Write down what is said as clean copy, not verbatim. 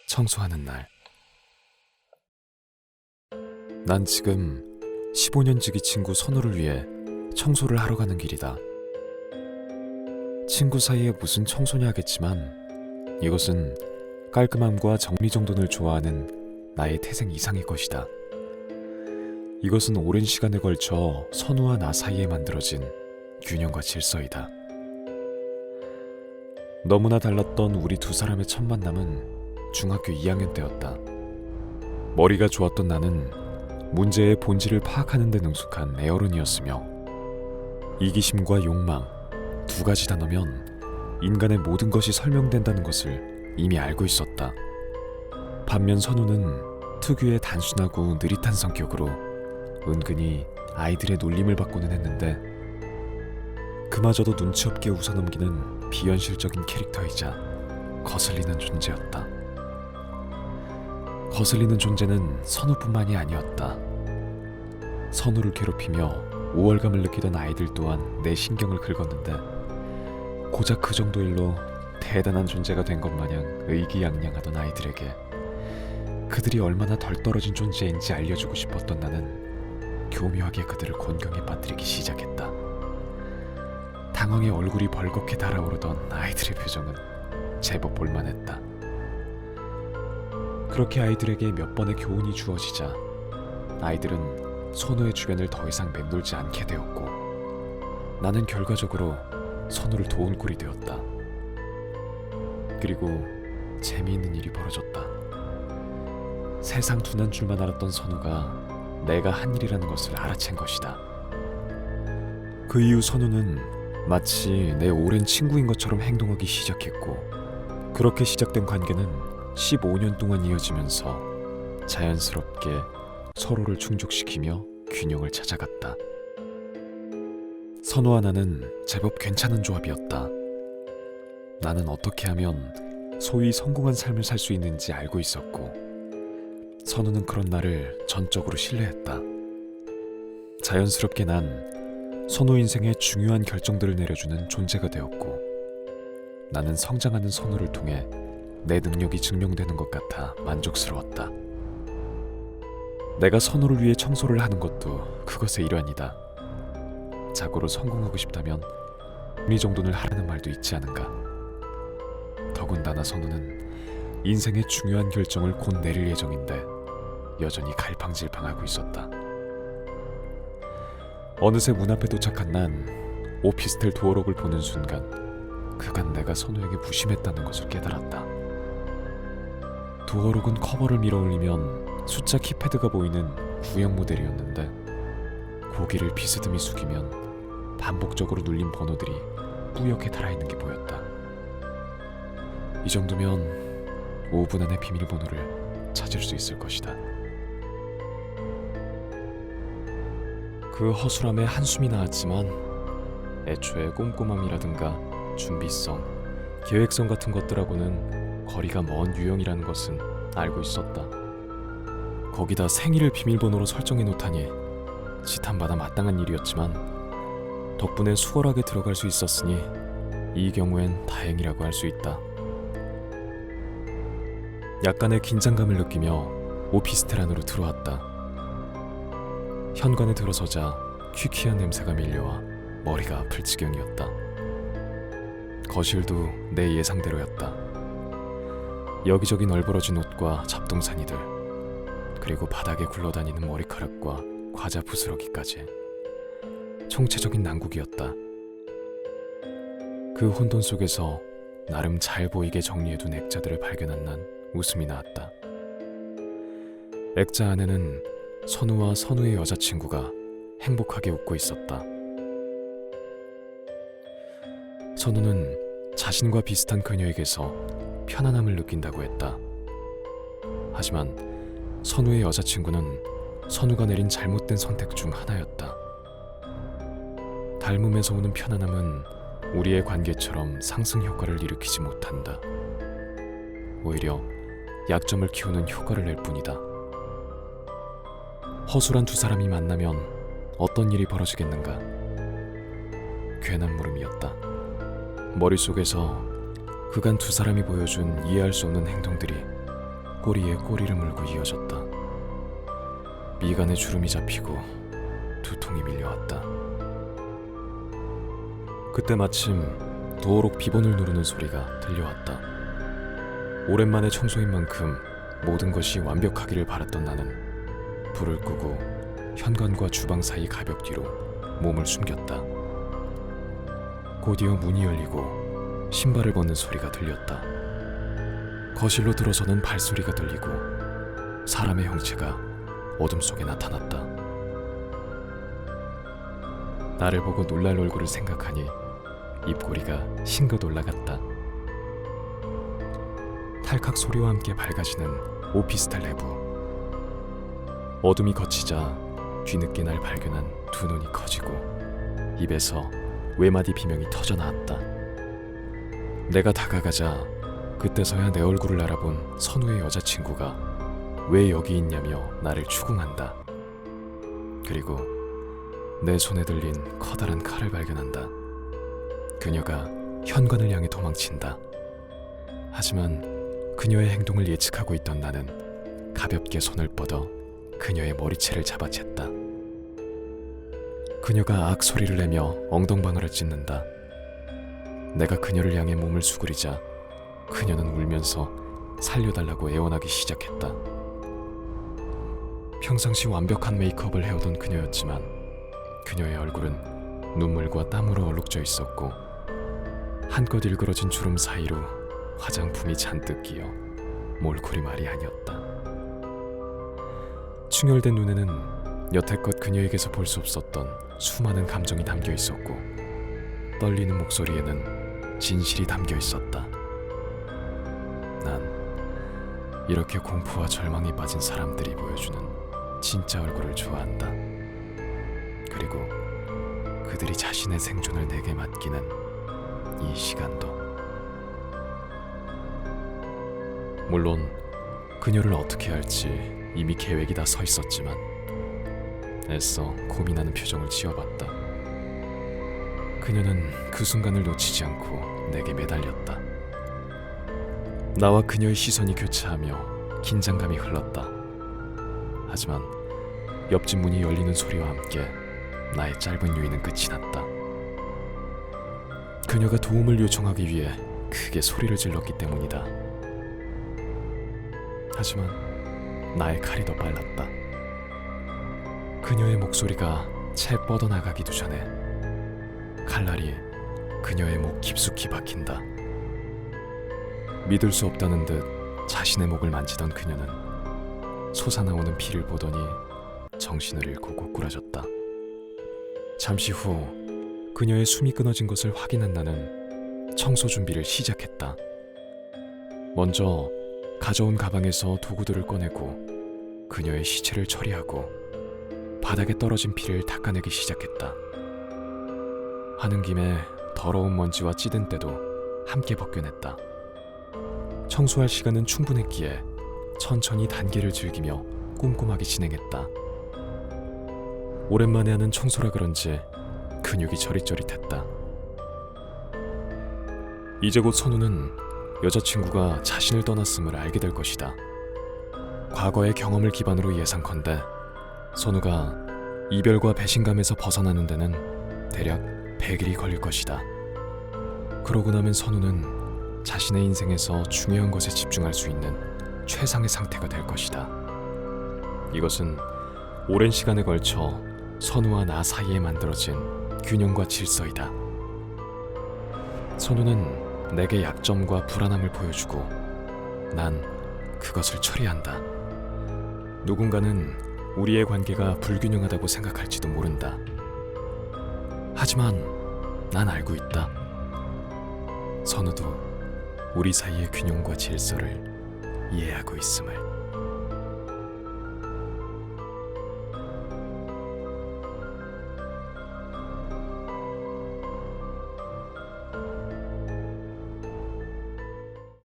청소하는 날. 난 지금 15년 지기 친구 선우를 위해 청소를 하러 가는 길이다. 친구 사이에 무슨 청소냐 하겠지만 이것은 깔끔함과 정리정돈을 좋아하는 나의 태생 이상의 것이다. 이것은 오랜 시간에 걸쳐 선우와 나 사이에 만들어진 균형과 질서이다. 너무나 달랐던 우리 두 사람의 첫 만남은 중학교 2학년 때였다. 머리가 좋았던 나는 문제의 본질을 파악하는 데 능숙한 애어른이었으며 이기심과 욕망 두 가지 단어면 인간의 모든 것이 설명된다는 것을 이미 알고 있었다. 반면 선우는 특유의 단순하고 느릿한 성격으로 은근히 아이들의 놀림을 받고는 했는데 그마저도 눈치 없게 웃어넘기는 비현실적인 캐릭터이자 거슬리는 존재였다. 거슬리는 존재는 선우뿐만이 아니었다. 선우를 괴롭히며 우월감을 느끼던 아이들 또한 내 신경을 긁었는데 고작 그 정도 일로 대단한 존재가 된 것 마냥 의기양양하던 아이들에게 그들이 얼마나 덜 떨어진 존재인지 알려주고 싶었던 나는 교묘하게 그들을 곤경에 빠뜨리기 시작했다. 당황해 얼굴이 벌겋게 달아오르던 아이들의 표정은 제법 볼만했다. 그렇게 아이들에게 몇 번의 교훈이 주어지자 아이들은 선우의 주변을 더 이상 맴돌지 않게 되었고 나는 결과적으로 선우를 도운 꼴이 되었다. 그리고 재미있는 일이 벌어졌다. 세상 둔한 줄만 알았던 선우가 내가 한 일이라는 것을 알아챈 것이다. 그 이후 선우는 마치 내 오랜 친구인 것처럼 행동하기 시작했고 그렇게 시작된 관계는 15년 동안 이어지면서 자연스럽게 서로를 충족시키며 균형을 찾아갔다. 선우와 나는 제법 괜찮은 조합이었다. 나는 어떻게 하면 소위 성공한 삶을 살 수 있는지 알고 있었고 선우는 그런 나를 전적으로 신뢰했다. 자연스럽게 난 선우 인생의 중요한 결정들을 내려주는 존재가 되었고 나는 성장하는 선우를 통해 내 능력이 증명되는 것 같아 만족스러웠다. 내가 선우를 위해 청소를 하는 것도 그것의 일환이다. 자고로 성공하고 싶다면 정리정돈을 하라는 말도 있지 않은가. 더군다나 선우는 인생의 중요한 결정을 곧 내릴 예정인데 여전히 갈팡질팡하고 있었다. 어느새 문 앞에 도착한 난 오피스텔 도어록을 보는 순간 그간 내가 선우에게 무심했다는 것을 깨달았다. 도어록은 커버를 밀어올리면 숫자 키패드가 보이는 구형 모델이었는데 고개를 비스듬히 숙이면 반복적으로 눌린 번호들이 뿌옇게 달아있는 게 보였다. 이 정도면 5분 안에 비밀번호를 찾을 수 있을 것이다. 그 허술함에 한숨이 나왔지만 애초에 꼼꼼함이라든가 준비성, 계획성 같은 것들하고는 거리가 먼 유형이라는 것은 알고 있었다. 거기다 생일을 비밀번호로 설정해 놓다니 지탄받아 마땅한 일이었지만 덕분에 수월하게 들어갈 수 있었으니 이 경우엔 다행이라고 할 수 있다. 약간의 긴장감을 느끼며 오피스텔 안으로 들어왔다. 현관에 들어서자 퀴퀴한 냄새가 밀려와 머리가 아플 지경이었다. 거실도 내 예상대로였다. 여기저기 널브러진 옷과 잡동사니들, 그리고 바닥에 굴러다니는 머리카락과 과자 부스러기까지 총체적인 난국이었다. 그 혼돈 속에서 나름 잘 보이게 정리해둔 액자들을 발견한 난 웃음이 나왔다. 액자 안에는 선우와 선우의 여자친구가 행복하게 웃고 있었다. 선우는 자신과 비슷한 그녀에게서 편안함을 느낀다고 했다. 하지만 선우의 여자친구는 선우가 내린 잘못된 선택 중 하나였다. 닮음에서 오는 편안함은 우리의 관계처럼 상승 효과를 일으키지 못한다. 오히려 약점을 키우는 효과를 낼 뿐이다. 허술한 두 사람이 만나면 어떤 일이 벌어지겠는가? 괜한 물음이었다. 머릿속에서 그간 두 사람이 보여준 이해할 수 없는 행동들이 꼬리에 꼬리를 물고 이어졌다. 미간에 주름이 잡히고 두통이 밀려왔다. 그때 마침 도어록 비번을 누르는 소리가 들려왔다. 오랜만에 청소인 만큼 모든 것이 완벽하기를 바랐던 나는 불을 끄고 현관과 주방 사이 가벽 뒤로 몸을 숨겼다. 곧이어 문이 열리고 신발을 벗는 소리가 들렸다. 거실로 들어서는 발소리가 들리고 사람의 형체가 어둠 속에 나타났다. 나를 보고 놀랄 얼굴을 생각하니 입꼬리가 싱긋 올라갔다. 탈칵 소리와 함께 밝아지는 오피스텔 내부. 어둠이 걷히자 뒤늦게 날 발견한 두 눈이 커지고 입에서 외마디 비명이 터져 나왔다. 내가 다가가자 그때서야 내 얼굴을 알아본 선우의 여자친구가 왜 여기 있냐며 나를 추궁한다. 그리고 내 손에 들린 커다란 칼을 발견한다. 그녀가 현관을 향해 도망친다. 하지만 그녀의 행동을 예측하고 있던 나는 가볍게 손을 뻗어 그녀의 머리채를 잡아챘다. 그녀가 악 소리를 내며 엉덩방아를 찢는다. 내가 그녀를 향해 몸을 수그리자 그녀는 울면서 살려달라고 애원하기 시작했다. 평상시 완벽한 메이크업을 해오던 그녀였지만 그녀의 얼굴은 눈물과 땀으로 얼룩져 있었고 한껏 일그러진 주름 사이로 화장품이 잔뜩 끼어 몰골이 말이 아니었다. 충혈된 눈에는 여태껏 그녀에게서 볼 수 없었던 수많은 감정이 담겨 있었고 떨리는 목소리에는 진실이 담겨 있었다. 난 이렇게 공포와 절망에 빠진 사람들이 보여주는 진짜 얼굴을 좋아한다. 그리고 그들이 자신의 생존을 내게 맡기는 이 시간도. 물론 그녀를 어떻게 할지 이미 계획이 다 서 있었지만 애써 고민하는 표정을 지어봤다. 그녀는 그 순간을 놓치지 않고 내게 매달렸다. 나와 그녀의 시선이 교차하며 긴장감이 흘렀다. 하지만 옆집 문이 열리는 소리와 함께 나의 짧은 유인은 끝이 났다. 그녀가 도움을 요청하기 위해 크게 소리를 질렀기 때문이다. 하지만 나의 칼이 더 빨랐다. 그녀의 목소리가 채 뻗어나가기도 전에 칼날이 그녀의 목 깊숙이 박힌다. 믿을 수 없다는 듯 자신의 목을 만지던 그녀는 솟아나오는 피를 보더니 정신을 잃고 고꾸라졌다. 잠시 후 그녀의 숨이 끊어진 것을 확인한 나는 청소 준비를 시작했다. 먼저 가져온 가방에서 도구들을 꺼내고 그녀의 시체를 처리하고 바닥에 떨어진 피를 닦아내기 시작했다. 하는 김에 더러운 먼지와 찌든 때도 함께 벗겨냈다. 청소할 시간은 충분했기에 천천히 단계를 즐기며 꼼꼼하게 진행했다. 오랜만에 하는 청소라 그런지 근육이 저릿저릿했다. 이제 곧 선우는 여자친구가 자신을 떠났음을 알게 될 것이다. 과거의 경험을 기반으로 예상컨대 선우가 이별과 배신감에서 벗어나는 데는 대략 100일이 걸릴 것이다. 그러고 나면 선우는 자신의 인생에서 중요한 것에 집중할 수 있는 최상의 상태가 될 것이다. 이것은 오랜 시간에 걸쳐 선우와 나 사이에 만들어진 균형과 질서이다. 선우는 내게 약점과 불안함을 보여주고 난 그것을 처리한다. 누군가는 우리의 관계가 불균형하다고 생각할지도 모른다. 하지만 난 알고 있다. 선우도 우리 사이의 균형과 질서를 이해하고 있음을.